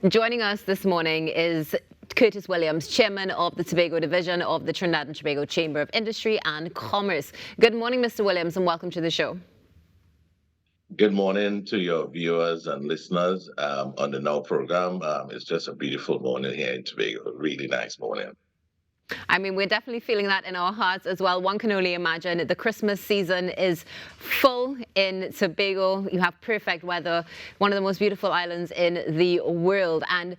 Joining us this morning is Curtis Williams, Chairman of the Tobago Division of the Trinidad and Tobago Chamber of Industry and Commerce. Good morning, Mr. Williams, and welcome to the show. Good morning to your viewers and listeners on the Now program. It's just a beautiful morning here in Tobago, really nice morning. I mean, we're definitely feeling that in our hearts as well. One can only imagine the Christmas season is full in Tobago. You have perfect weather, one of the most beautiful islands in the world, and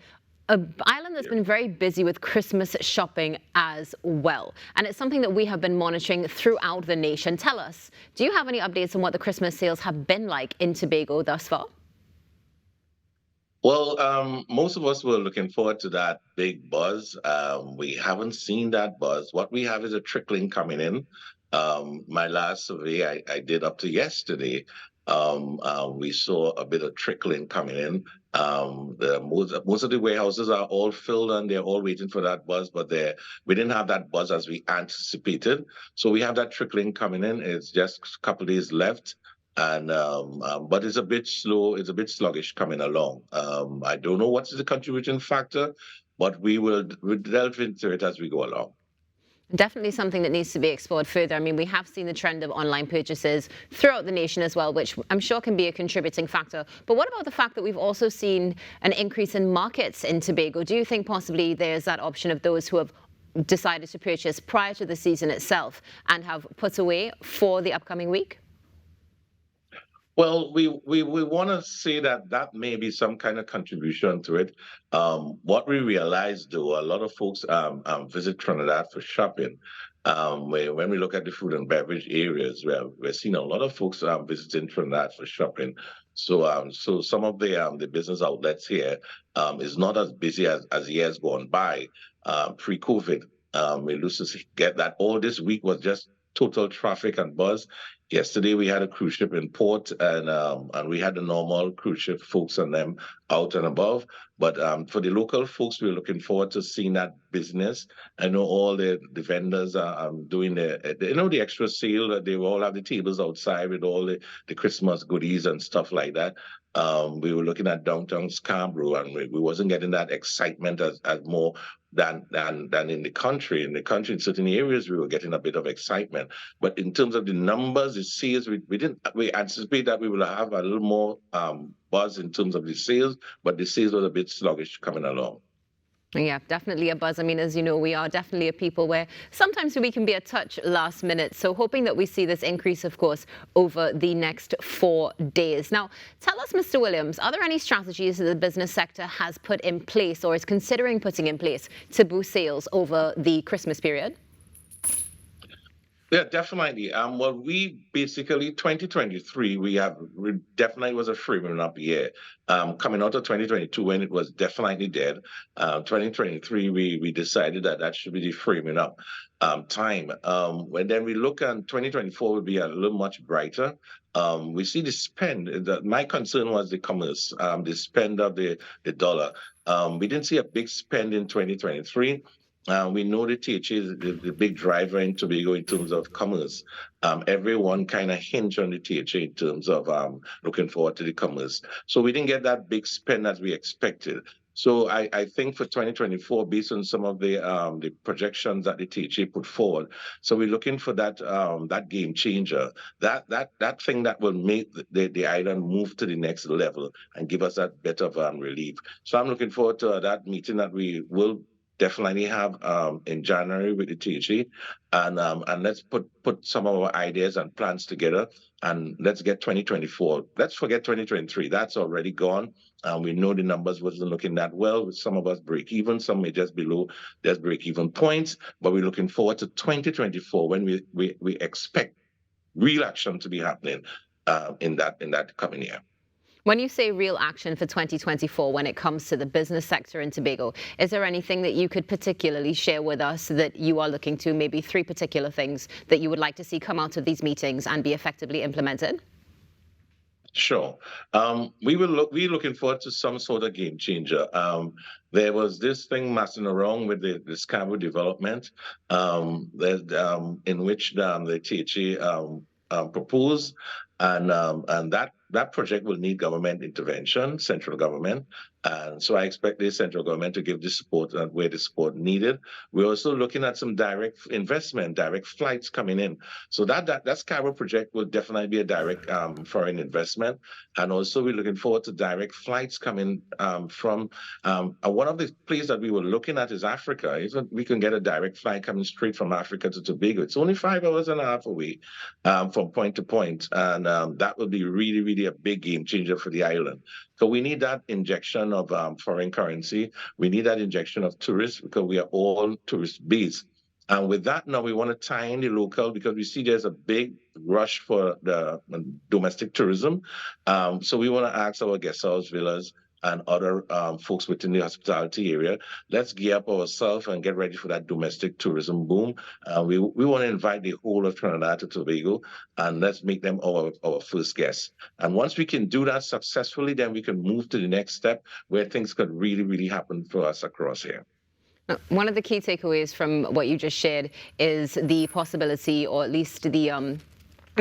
an island that's been very busy with Christmas shopping as well. And it's something that we have been monitoring throughout the nation. Tell us, do you have any updates on what the Christmas sales have been like in Tobago thus far? Well, most of us were looking forward to that big buzz. We haven't seen that buzz. What we have is a trickling coming in. My last survey I did up to yesterday, we saw a bit of trickling coming in. Most of the warehouses are all filled and they're all waiting for that buzz, but we didn't have that buzz as we anticipated. So we have that trickling coming in. It's just a couple of days left. And but it's a bit slow. It's a bit sluggish coming along. I don't know what's the contributing factor, but we'll delve into it as we go along. Definitely something that needs to be explored further. I mean, we have seen the trend of online purchases throughout the nation as well, which I'm sure can be a contributing factor. But what about the fact that we've also seen an increase in markets in Tobago? Do you think possibly there's that option of those who have decided to purchase prior to the season itself and have put away for the upcoming week? Well, we want to say that may be some kind of contribution to it. What we realize, though, a lot of folks visit Trinidad for shopping. When we look at the food and beverage areas, we're seeing a lot of folks visiting Trinidad for shopping. So some of the business outlets here is not as busy as years gone by. Pre-COVID, we used to get that all this week was just total traffic and buzz. Yesterday we had a cruise ship in port, and we had the normal cruise ship folks and them out and above. But for the local folks, we're looking forward to seeing that business. I know all the vendors are doing the extra sale. They all have the tables outside with all the Christmas goodies and stuff like that. We were looking at downtown Scarborough, and we wasn't getting that excitement as more than in the country. In the country, in certain areas, we were getting a bit of excitement. But in terms of the numbers, the sales, we anticipate that we will have a little more buzz in terms of the sales, but the sales was a bit sluggish coming along. Yeah, definitely a buzz. I mean, as you know, we are definitely a people where sometimes we can be a touch last minute. So hoping that we see this increase, of course, over the next 4 days. Now, tell us, Mr. Williams, are there any strategies that the business sector has put in place or is considering putting in place to boost sales over the Christmas period? Yeah, definitely. Well, we basically 2023 definitely was a framing up year. Coming out of 2022 when it was definitely dead, 2023 we decided that should be the framing up time. When then we look at 2024 will be a little much brighter. We see the spend. My concern was the commerce, the spend of the dollar. We didn't see a big spend in 2023. We know the THA is the big driver in Tobago in terms of commerce. Everyone kind of hinge on the THA in terms of looking forward to the commerce. So we didn't get that big spend as we expected. So I think for 2024, based on some of the projections that the THA put forward, so we're looking for that game changer, that thing that will make the island move to the next level and give us that bit of relief. So I'm looking forward to that meeting that we will definitely have in January with the THA, and let's put some of our ideas and plans together, and let's get 2024. Let's forget 2023. That's already gone. We know the numbers wasn't looking that well. Some of us break even, some may just below their break even points. But we're looking forward to 2024 when we expect real action to be happening in that coming year. When you say real action for 2024 when it comes to the business sector in Tobago, is there anything that you could particularly share with us that you are looking to, maybe 3 particular things that you would like to see come out of these meetings and be effectively implemented? Sure. We're looking forward to some sort of game changer. There was this thing messing around with the Scarborough development, in which the THA proposed, and that project will need government intervention, central government. And so I expect the central government to give the support where the support needed. We're also looking at some direct investment, direct flights coming in. So that Skyro project will definitely be a direct foreign investment. And also we're looking forward to direct flights coming from one of the places that we were looking at is Africa. If we can get a direct flight coming straight from Africa to Tobago, it's only 5 hours and a half away from point to point. And that would be really, really a big game changer for the island. So we need that injection of foreign currency. We need that injection of tourists because we are all tourist based. And with that, now we want to tie in the local because we see there's a big rush for the domestic tourism. So we want to ask our guest house villas and other folks within the hospitality area, let's gear up ourselves and get ready for that domestic tourism boom. We want to invite the whole of Trinidad and Tobago, and let's make them our first guests. And once we can do that successfully, then we can move to the next step where things could really, really happen for us across here. One of the key takeaways from what you just shared is the possibility, or at least the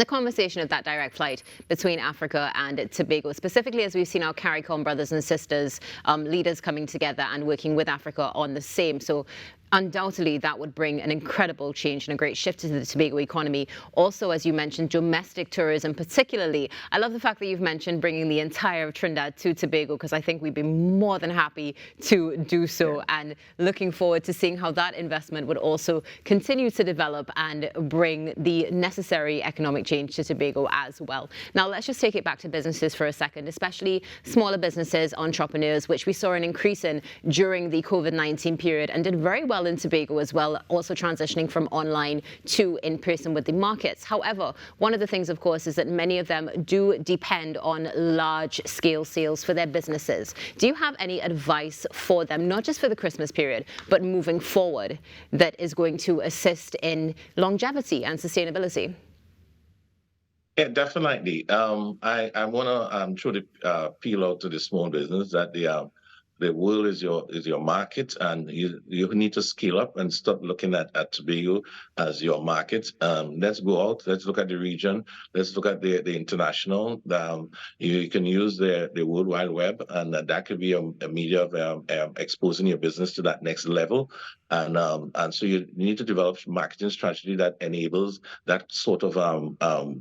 conversation of that direct flight between Africa and Tobago, specifically as we've seen our CARICOM brothers and sisters, leaders coming together and working with Africa on the same. So undoubtedly, that would bring an incredible change and a great shift to the Tobago economy. Also, as you mentioned, domestic tourism particularly. I love the fact that you've mentioned bringing the entire Trinidad to Tobago, because I think we'd be more than happy to do so, and looking forward to seeing how that investment would also continue to develop and bring the necessary economic change to Tobago as well. Now, let's just take it back to businesses for a second, especially smaller businesses, entrepreneurs, which we saw an increase in during the COVID-19 period and did very well in Tobago as well, also transitioning from online to in-person with the markets. However, one of the things, of course, is that many of them do depend on large-scale sales for their businesses. Do you have any advice for them, not just for the Christmas period, but moving forward, that is going to assist in longevity and sustainability? Yeah, definitely. I want to throw the appeal out to the small business that the world is your market, and you need to scale up and stop looking at Tobago as your market. Let's go out. Let's look at the region. Let's look at the international. You can use the World Wide Web, and that could be a media of exposing your business to that next level. And so you need to develop marketing strategy that enables that sort of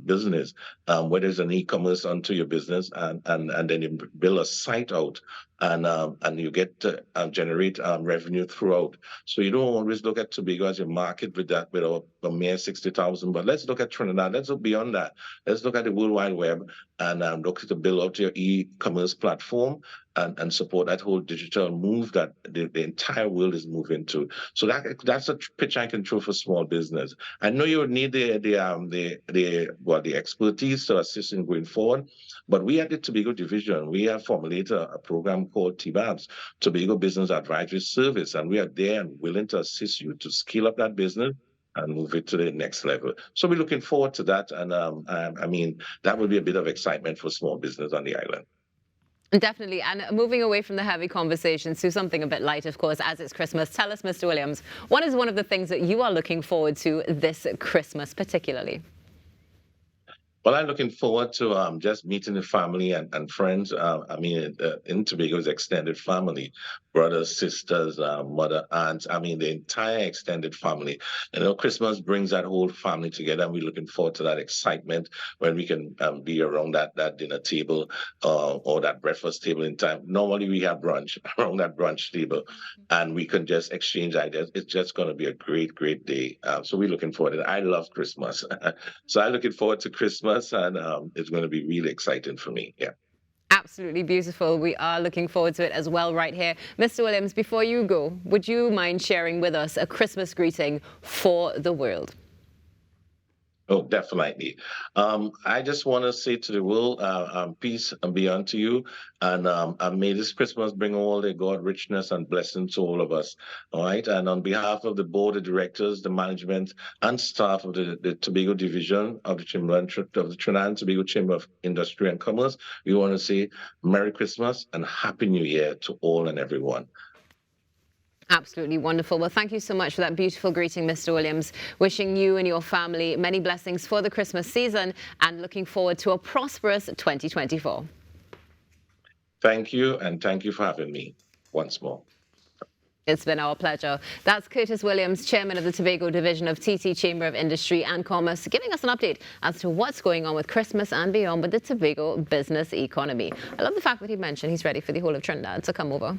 business, whether it's an e-commerce onto your business, and then you build a site out, and you get to generate revenue throughout. So you don't always look at Tobago as your market with a mere 60,000, but let's look at Trinidad. Let's look beyond that. Let's look at the World Wide Web and look to build out your e-commerce platform and support that whole digital move that the entire world is moving to. So that's a pitch I can throw for small business. I know you would need the expertise to assist in going forward, but we at the Tobago Division, we have formulated a program called TBABS, Tobago Business Advisory Service, and we are there and willing to assist you to scale up that business and move it to the next level. So we're looking forward to that, and I mean, that will be a bit of excitement for small business on the island. Definitely. And moving away from the heavy conversations to something a bit light, of course, as it's Christmas. Tell us, Mr. Williams, what is one of the things that you are looking forward to this Christmas particularly? Well, I'm looking forward to just meeting the family and friends. I mean, in Tobago's extended family, brothers, sisters, mother, aunts. I mean, the entire extended family. You know, Christmas brings that whole family together, and we're looking forward to that excitement when we can be around that dinner table or that breakfast table in time. Normally, we have brunch around that brunch table, and we can just exchange ideas. It's just going to be a great, great day. So we're looking forward to it. I love Christmas. So I'm looking forward to Christmas. And it's going to be really exciting for me. Yeah. Absolutely beautiful. We are looking forward to it as well right here. Mr. Williams, before you go, would you mind sharing with us a Christmas greeting for the world? Oh, definitely. I just want to say to the world, peace and be unto you. And may this Christmas bring all the God richness and blessing to all of us. All right. And on behalf of the board of directors, the management, and staff of the Tobago Division of the Trinidad and Tobago Chamber of Industry and Commerce, we want to say Merry Christmas and Happy New Year to all and everyone. Absolutely wonderful. Well, thank you so much for that beautiful greeting, Mr. Williams. Wishing you and your family many blessings for the Christmas season and looking forward to a prosperous 2024. Thank you, and thank you for having me once more. It's been our pleasure. That's Curtis Williams, Chairman of the Tobago Division of TT Chamber of Industry and Commerce, giving us an update as to what's going on with Christmas and beyond with the Tobago business economy. I love the fact that he mentioned he's ready for the whole of Trinidad to come over.